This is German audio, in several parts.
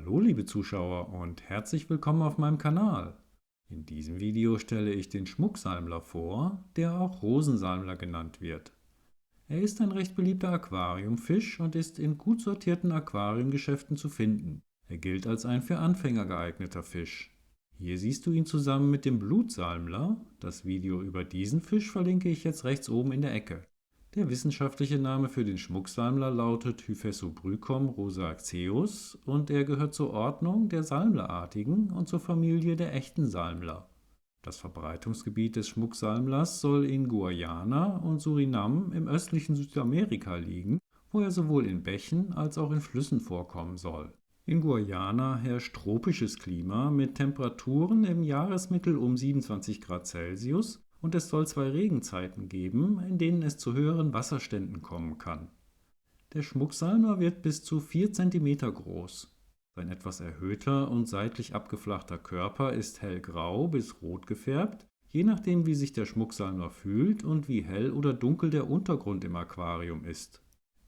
Hallo liebe Zuschauer und herzlich willkommen auf meinem Kanal. In diesem Video stelle ich den Schmucksalmler vor, der auch Rosensalmler genannt wird. Er ist ein recht beliebter Aquariumfisch und ist in gut sortierten Aquariumgeschäften zu finden. Er gilt als ein für Anfänger geeigneter Fisch. Hier siehst du ihn zusammen mit dem Blutsalmler. Das Video über diesen Fisch verlinke ich jetzt rechts oben in der Ecke. Der wissenschaftliche Name für den Schmucksalmler lautet Hyphesobrycom rosaaceus und er gehört zur Ordnung der Salmlerartigen und zur Familie der echten Salmler. Das Verbreitungsgebiet des Schmucksalmlers soll in Guayana und Surinam im östlichen Südamerika liegen, wo er sowohl in Bächen als auch in Flüssen vorkommen soll. In Guayana herrscht tropisches Klima mit Temperaturen im Jahresmittel um 27 Grad Celsius und es soll 2 Regenzeiten geben, in denen es zu höheren Wasserständen kommen kann. Der Schmucksalmler wird bis zu 4 cm groß. Sein etwas erhöhter und seitlich abgeflachter Körper ist hellgrau bis rot gefärbt, je nachdem wie sich der Schmucksalmler fühlt und wie hell oder dunkel der Untergrund im Aquarium ist.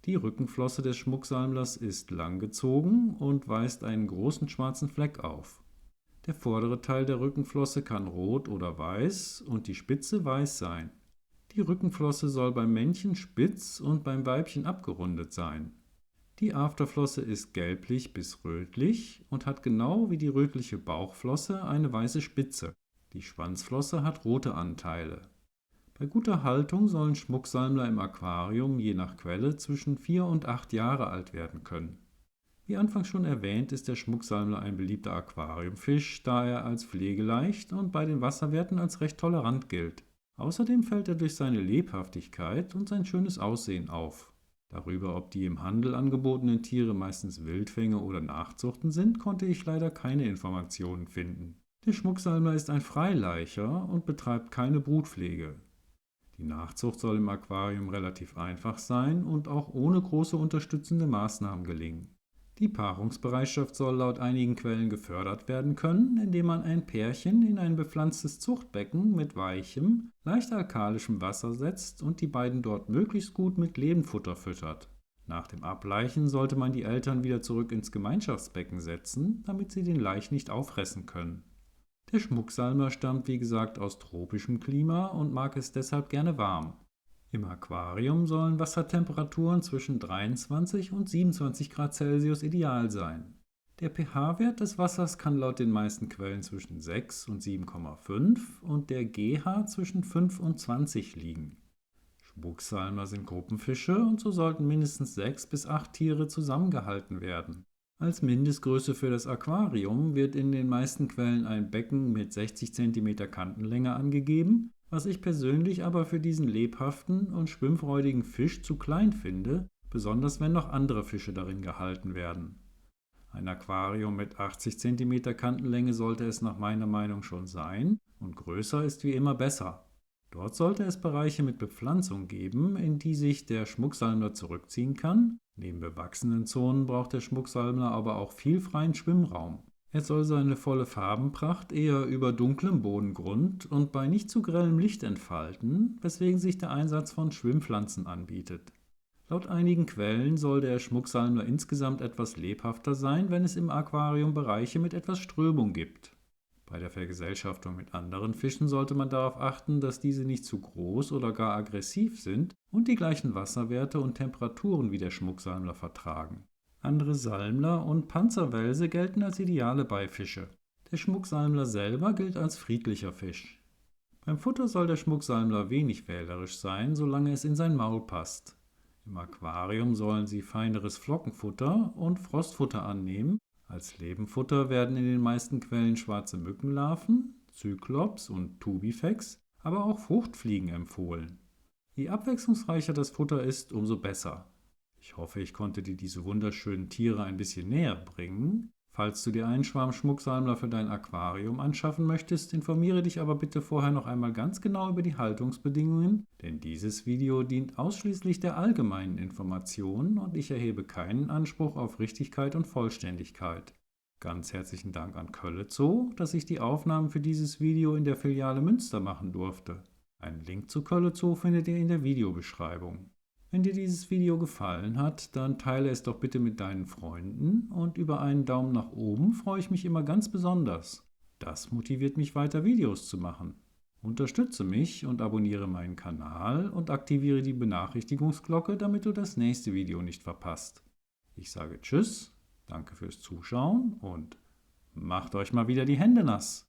Die Rückenflosse des Schmucksalmlers ist langgezogen und weist einen großen schwarzen Fleck auf. Der vordere Teil der Rückenflosse kann rot oder weiß und die Spitze weiß sein. Die Rückenflosse soll beim Männchen spitz und beim Weibchen abgerundet sein. Die Afterflosse ist gelblich bis rötlich und hat genau wie die rötliche Bauchflosse eine weiße Spitze. Die Schwanzflosse hat rote Anteile. Bei guter Haltung sollen Schmucksalmler im Aquarium je nach Quelle zwischen 4 und 8 Jahre alt werden können. Wie anfangs schon erwähnt, ist der Schmucksalmler ein beliebter Aquariumfisch, da er als pflegeleicht und bei den Wasserwerten als recht tolerant gilt. Außerdem fällt er durch seine Lebhaftigkeit und sein schönes Aussehen auf. Darüber, ob die im Handel angebotenen Tiere meistens Wildfänge oder Nachzuchten sind, konnte ich leider keine Informationen finden. Der Schmucksalmler ist ein Freilaicher und betreibt keine Brutpflege. Die Nachzucht soll im Aquarium relativ einfach sein und auch ohne große unterstützende Maßnahmen gelingen. Die Paarungsbereitschaft soll laut einigen Quellen gefördert werden können, indem man ein Pärchen in ein bepflanztes Zuchtbecken mit weichem, leicht alkalischem Wasser setzt und die beiden dort möglichst gut mit Lebenfutter füttert. Nach dem Ableichen sollte man die Eltern wieder zurück ins Gemeinschaftsbecken setzen, damit sie den Laich nicht auffressen können. Der Schmucksalmler stammt wie gesagt aus tropischem Klima und mag es deshalb gerne warm. Im Aquarium sollen Wassertemperaturen zwischen 23 und 27 Grad Celsius ideal sein. Der pH-Wert des Wassers kann laut den meisten Quellen zwischen 6 und 7,5 und der GH zwischen 5 und 20 liegen. Schmucksalmler sind Gruppenfische und so sollten mindestens 6 bis 8 Tiere zusammengehalten werden. Als Mindestgröße für das Aquarium wird in den meisten Quellen ein Becken mit 60 cm Kantenlänge angegeben, was ich persönlich aber für diesen lebhaften und schwimmfreudigen Fisch zu klein finde, besonders wenn noch andere Fische darin gehalten werden. Ein Aquarium mit 80 cm Kantenlänge sollte es nach meiner Meinung schon sein und größer ist wie immer besser. Dort sollte es Bereiche mit Bepflanzung geben, in die sich der Schmucksalmler zurückziehen kann. Neben bewachsenen Zonen braucht der Schmucksalmler aber auch viel freien Schwimmraum. Er soll seine volle Farbenpracht eher über dunklem Bodengrund und bei nicht zu grellem Licht entfalten, weswegen sich der Einsatz von Schwimmpflanzen anbietet. Laut einigen Quellen soll der Schmucksalmler insgesamt etwas lebhafter sein, wenn es im Aquarium Bereiche mit etwas Strömung gibt. Bei der Vergesellschaftung mit anderen Fischen sollte man darauf achten, dass diese nicht zu groß oder gar aggressiv sind und die gleichen Wasserwerte und Temperaturen wie der Schmucksalmler vertragen. Andere Salmler und Panzerwelse gelten als ideale Beifische. Der Schmucksalmler selber gilt als friedlicher Fisch. Beim Futter soll der Schmucksalmler wenig wählerisch sein, solange es in sein Maul passt. Im Aquarium sollen sie feineres Flockenfutter und Frostfutter annehmen. Als Lebenfutter werden in den meisten Quellen schwarze Mückenlarven, Zyklops und Tubifex, aber auch Fruchtfliegen empfohlen. Je abwechslungsreicher das Futter ist, umso besser. Ich hoffe, ich konnte dir diese wunderschönen Tiere ein bisschen näher bringen. Falls du dir einen Schwarm Schmucksalmler für dein Aquarium anschaffen möchtest, informiere dich aber bitte vorher noch einmal ganz genau über die Haltungsbedingungen, denn dieses Video dient ausschließlich der allgemeinen Information und ich erhebe keinen Anspruch auf Richtigkeit und Vollständigkeit. Ganz herzlichen Dank an Kölle Zoo, dass ich die Aufnahmen für dieses Video in der Filiale Münster machen durfte. Einen Link zu Kölle Zoo findet ihr in der Videobeschreibung. Wenn dir dieses Video gefallen hat, dann teile es doch bitte mit deinen Freunden und über einen Daumen nach oben freue ich mich immer ganz besonders. Das motiviert mich weiter Videos zu machen. Unterstütze mich und abonniere meinen Kanal und aktiviere die Benachrichtigungsglocke, damit du das nächste Video nicht verpasst. Ich sage Tschüss, danke fürs Zuschauen und macht euch mal wieder die Hände nass.